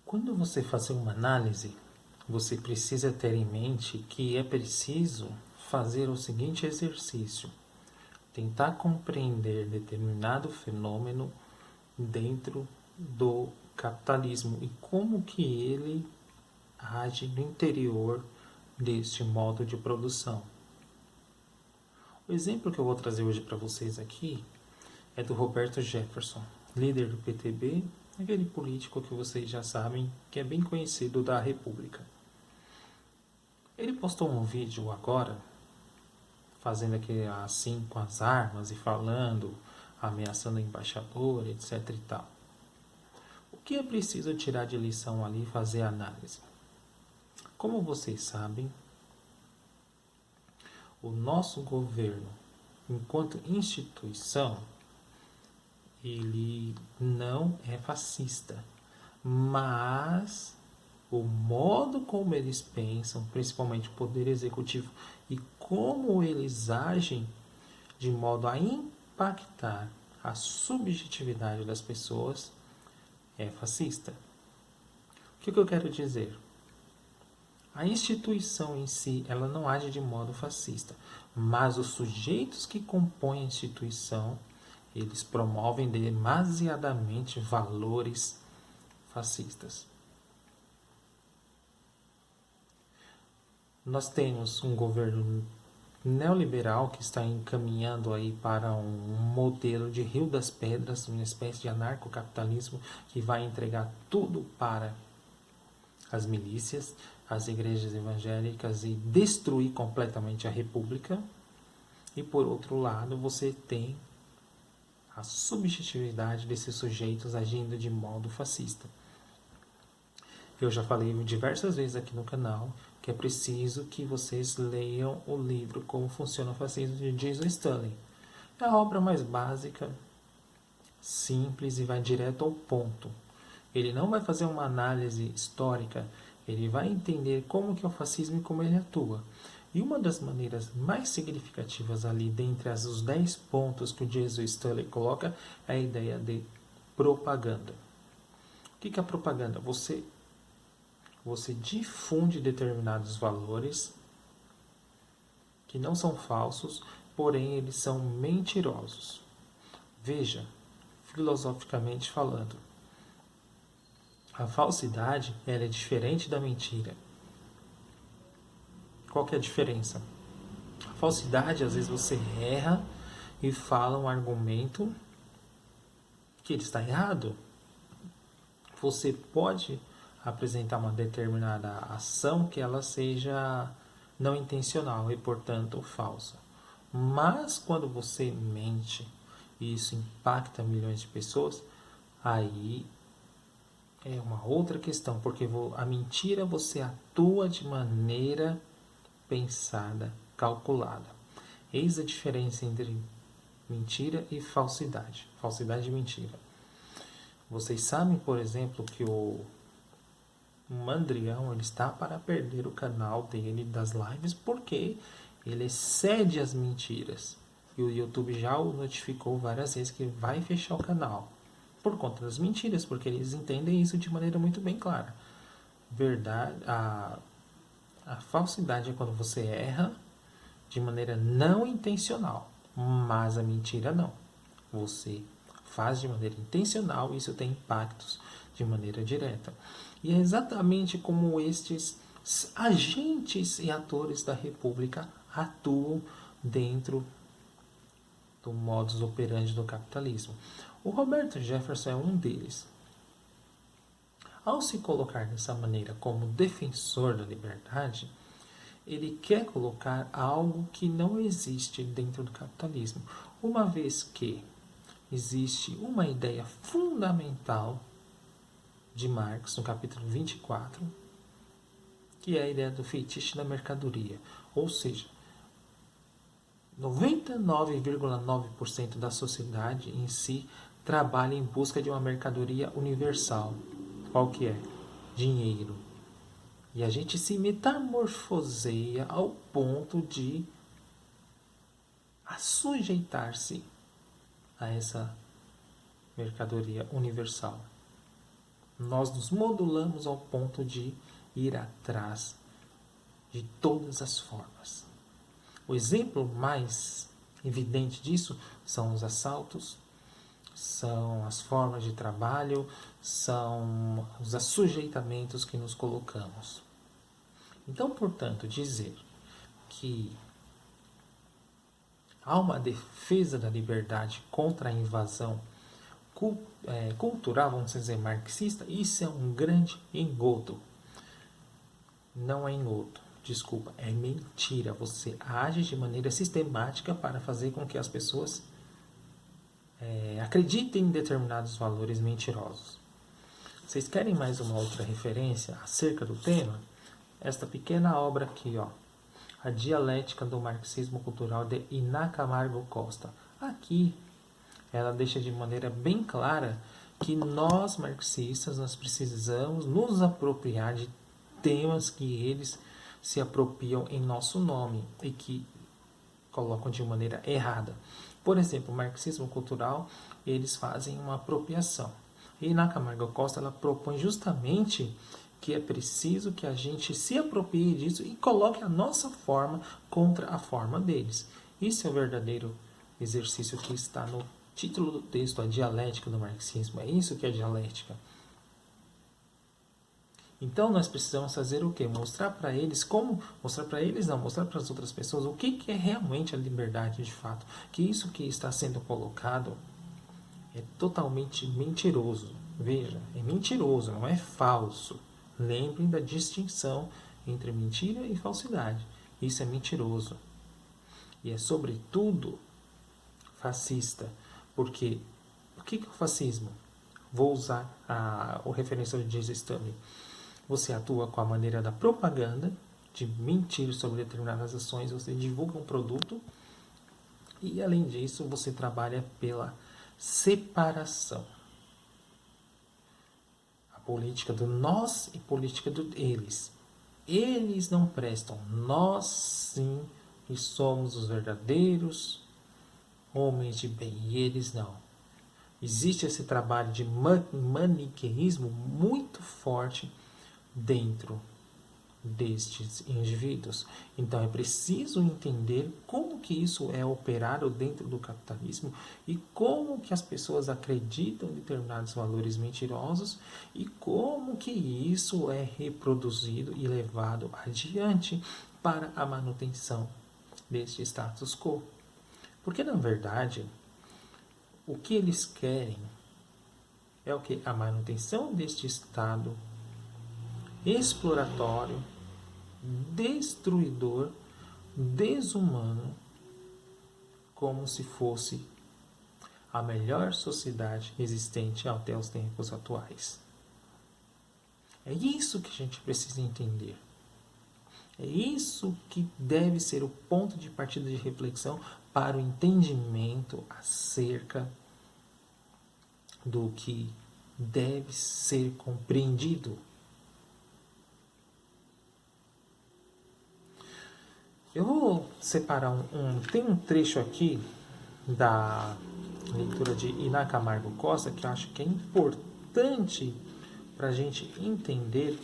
Quando você fazer uma análise, você precisa ter em mente que é preciso fazer o seguinte exercício: tentar compreender determinado fenômeno dentro do capitalismo e como que ele age no interior deste modo de produção. O exemplo que eu vou trazer hoje para vocês aqui é do Roberto Jefferson, líder do PTB, aquele político que vocês já sabem que é bem conhecido da República. Ele postou um vídeo agora, fazendo aquele assim com as armas e falando, ameaçando a embaixadora, etc e tal. O que é preciso tirar de lição ali e fazer análise? Como vocês sabem, o nosso governo, enquanto instituição, ele não é fascista, mas o modo como eles pensam, principalmente o poder executivo, e como eles agem de modo a impactar a subjetividade das pessoas é fascista. O que eu quero dizer? A instituição em si, ela não age de modo fascista, mas os sujeitos que compõem a instituição, eles promovem demasiadamente valores fascistas. Nós temos um governo neoliberal que está encaminhando aí para um modelo de Rio das Pedras, uma espécie de anarcocapitalismo que vai entregar tudo para as milícias, as igrejas evangélicas e destruir completamente a república. E por outro lado, você tem a subjetividade desses sujeitos agindo de modo fascista. Eu já falei diversas vezes aqui no canal que é preciso que vocês leiam o livro Como Funciona o Fascismo de Jason Stanley. É a obra mais básica, simples e vai direto ao ponto. Ele não vai fazer uma análise histórica, ele vai entender como que é o fascismo e como ele atua. E uma das maneiras mais significativas ali, dentre os 10 pontos que o Jason Stanley coloca, é a ideia de propaganda. O que é a propaganda? Você difunde determinados valores que não são falsos, porém eles são mentirosos. Veja, filosoficamente falando, a falsidade ela é diferente da mentira. Qual que é a diferença? A falsidade, às vezes você erra e fala um argumento que ele está errado. Você pode apresentar uma determinada ação que ela seja não intencional e, portanto, falsa. Mas quando você mente e isso impacta milhões de pessoas, aí é uma outra questão, porque a mentira você atua de maneira pensada, calculada. Eis a diferença entre mentira e falsidade. Falsidade e mentira. Vocês sabem, por exemplo, que o Mandrião ele está para perder o canal dele das lives porque ele excede as mentiras. E o YouTube já o notificou várias vezes que vai fechar o canal por conta das mentiras, porque eles entendem isso de maneira muito bem clara. Verdade, a falsidade é quando você erra de maneira não intencional, mas a mentira não. Você faz de maneira intencional e isso tem impactos de maneira direta. E é exatamente como estes agentes e atores da República atuam dentro do modus operandi do capitalismo. O Roberto Jefferson é um deles. Ao se colocar dessa maneira como defensor da liberdade, ele quer colocar algo que não existe dentro do capitalismo, uma vez que existe uma ideia fundamental de Marx no capítulo 24, que é a ideia do feitiço da mercadoria, ou seja, 99,9% da sociedade em si trabalha em busca de uma mercadoria universal. Qual que é? Dinheiro. E a gente se metamorfoseia ao ponto de sujeitar-se a essa mercadoria universal. Nós nos modulamos ao ponto de ir atrás de todas as formas. O exemplo mais evidente disso são os assaltos, são as formas de trabalho, são os assujeitamentos que nos colocamos. Então, portanto, dizer que há uma defesa da liberdade contra a invasão cultural, vamos dizer, marxista, isso é um grande engodo. Não é engodo, desculpa, é mentira. Você age de maneira sistemática para fazer com que as pessoas acreditem em determinados valores mentirosos. Vocês querem mais uma outra referência acerca do tema? Esta pequena obra aqui, ó, A Dialética do Marxismo Cultural, de Iná Camargo Costa. Aqui, ela deixa de maneira bem clara que nós, marxistas, nós precisamos nos apropriar de temas que eles se apropriam em nosso nome e que colocam de maneira errada. Por exemplo, o marxismo cultural, eles fazem uma apropriação. E na Camargo Costa, ela propõe justamente que é preciso que a gente se aproprie disso e coloque a nossa forma contra a forma deles. Isso é o verdadeiro exercício que está no título do texto, a dialética do marxismo. É isso que é dialética. Então nós precisamos fazer o quê? Mostrar para eles como... Mostrar para as outras pessoas o que é realmente a liberdade de fato. Que isso que está sendo colocado é totalmente mentiroso. Veja, é mentiroso, não é falso. Lembrem da distinção entre mentira e falsidade. Isso é mentiroso. E é sobretudo fascista. Porque o que é o fascismo? Vou usar o referência de Jesus Stanley. Você atua com a maneira da propaganda, de mentir sobre determinadas ações, você divulga um produto e, além disso, você trabalha pela separação. A política do nós e política do eles. Eles não prestam, nós sim, e somos os verdadeiros homens de bem, e eles não. Existe esse trabalho de maniqueísmo muito forte dentro destes indivíduos. Então é preciso entender como que isso é operado dentro do capitalismo e como que as pessoas acreditam em determinados valores mentirosos e como que isso é reproduzido e levado adiante para a manutenção deste status quo. Porque, na verdade, o que eles querem é o que? A manutenção deste estado exploratório, destruidor, desumano, como se fosse a melhor sociedade existente até os tempos atuais. É isso que a gente precisa entender. É isso que deve ser o ponto de partida de reflexão para o entendimento acerca do que deve ser compreendido. Eu vou separar tem um trecho aqui da leitura de Iná Camargo Costa que eu acho que é importante para a gente entender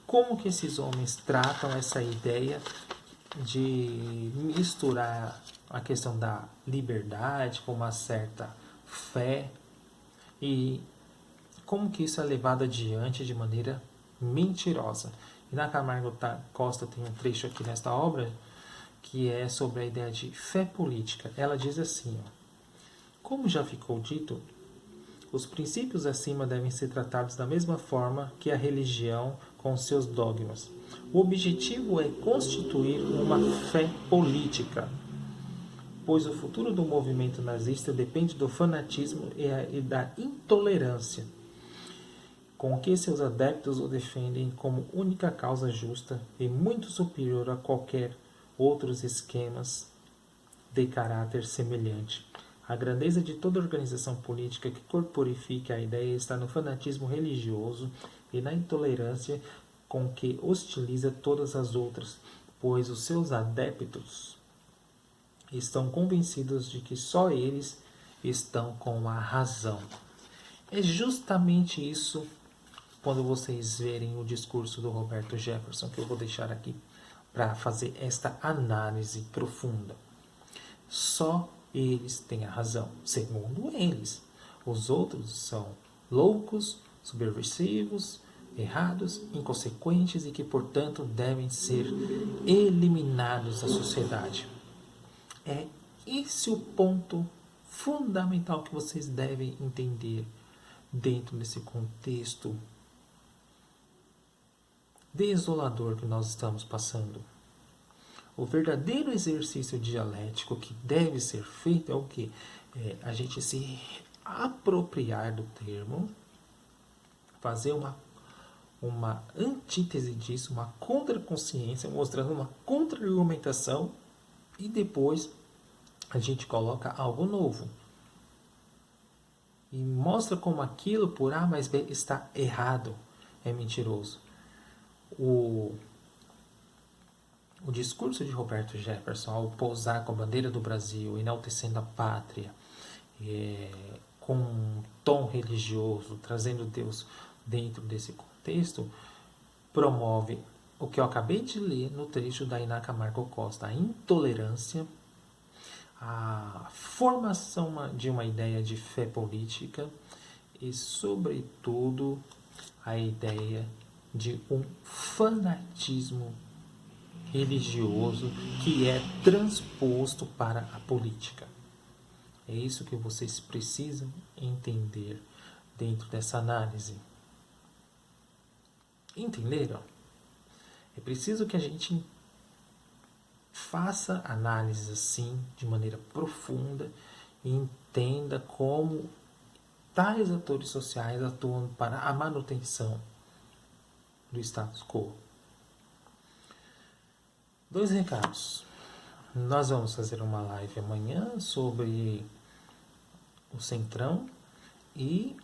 como que esses homens tratam essa ideia de misturar a questão da liberdade com uma certa fé e como que isso é levado adiante de maneira mentirosa. E na Camargo Costa tem um trecho aqui nesta obra que é sobre a ideia de fé política. Ela diz assim, ó, como já ficou dito, os princípios acima devem ser tratados da mesma forma que a religião com seus dogmas. O objetivo é constituir uma fé política, pois o futuro do movimento nazista depende do fanatismo e da intolerância com que seus adeptos o defendem como única causa justa e muito superior a qualquer outros esquemas de caráter semelhante. A grandeza de toda organização política que corporifique a ideia está no fanatismo religioso e na intolerância com que hostiliza todas as outras, pois os seus adeptos estão convencidos de que só eles estão com a razão. É justamente isso quando vocês verem o discurso do Roberto Jefferson, que eu vou deixar aqui para fazer esta análise profunda. Só eles têm a razão, segundo eles. Os outros são loucos, subversivos, errados, inconsequentes e que, portanto, devem ser eliminados da sociedade. É esse o ponto fundamental que vocês devem entender dentro desse contexto desolador que nós estamos passando. O verdadeiro exercício dialético que deve ser feito é o quê? É a gente se apropriar do termo, fazer uma antítese disso, uma contraconsciência, mostrando uma contra-argumentação e depois a gente coloca algo novo. E mostra como aquilo por A mais B está errado, é mentiroso. O discurso de Roberto Jefferson, ao pousar com a bandeira do Brasil, enaltecendo a pátria, com um tom religioso, trazendo Deus dentro desse contexto, promove o que eu acabei de ler no trecho da Iná Camargo Costa, a intolerância, a formação de uma ideia de fé política e, sobretudo, a ideia de um fanatismo religioso que é transposto para a política. É isso que vocês precisam entender dentro dessa análise. Entenderam? É preciso que a gente faça análises assim, de maneira profunda, e entenda como tais atores sociais atuam para a manutenção do status quo. 2 recados. Nós vamos fazer uma live amanhã sobre o Centrão e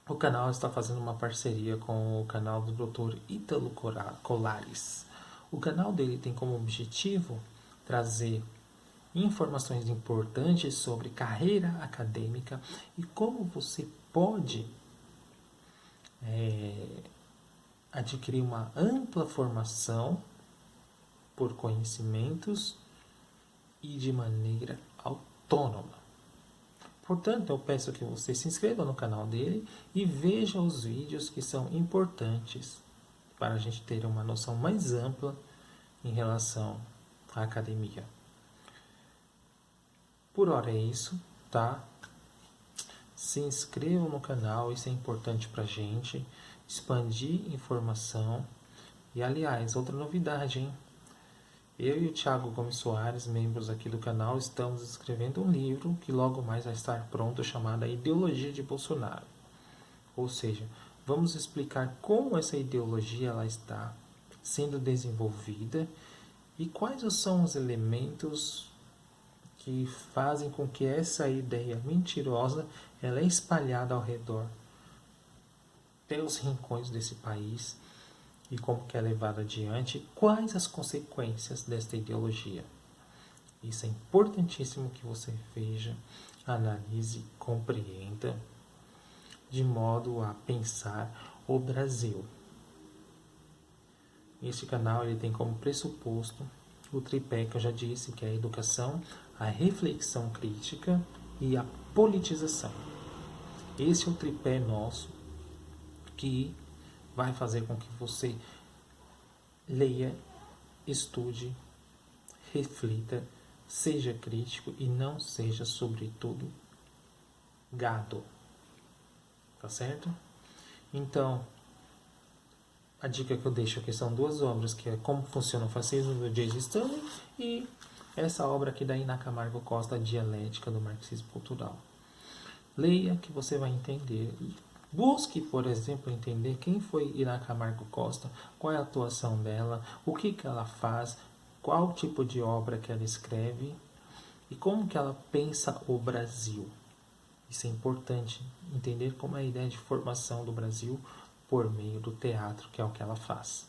o canal está fazendo uma parceria com o canal do Dr. Ítalo Colares. O canal dele tem como objetivo trazer informações importantes sobre carreira acadêmica e como você pode adquirir uma ampla formação por conhecimentos e de maneira autônoma. Portanto, eu peço que você se inscreva no canal dele e veja os vídeos que são importantes para a gente ter uma noção mais ampla em relação à academia. Por hora é isso, tá? Se inscrevam no canal, isso é importante pra gente. Expandir informação. E aliás, outra novidade, hein? Eu e o Thiago Gomes Soares, membros aqui do canal, estamos escrevendo um livro que logo mais vai estar pronto, chamado A Ideologia de Bolsonaro. Ou seja, vamos explicar como essa ideologia ela está sendo desenvolvida e quais são os elementos que fazem com que essa ideia mentirosa ela é espalhada ao redor pelos rincões desse país e como que é levada adiante, quais as consequências desta ideologia. Isso é importantíssimo que você veja, analise, compreenda, de modo a pensar o Brasil. Este canal ele tem como pressuposto o tripé que eu já disse, que é a educação, a reflexão crítica e a politização. Esse é o tripé nosso que vai fazer com que você leia, estude, reflita, seja crítico e não seja, sobretudo, gado. Tá certo? Então, a dica que eu deixo aqui são 2 obras, que é Como Funciona o Fascismo, do J.G. Stanley, e essa obra aqui da Iná Camargo Costa, A Dialética do Marxismo Cultural. Leia que você vai entender. Busque, por exemplo, entender quem foi Iná Camargo Costa, qual é a atuação dela, o que ela faz, qual tipo de obra que ela escreve e como que ela pensa o Brasil. Isso é importante, entender como é a ideia de formação do Brasil por meio do teatro, que é o que ela faz.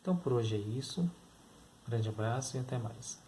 Então, por hoje é isso. Um grande abraço e até mais.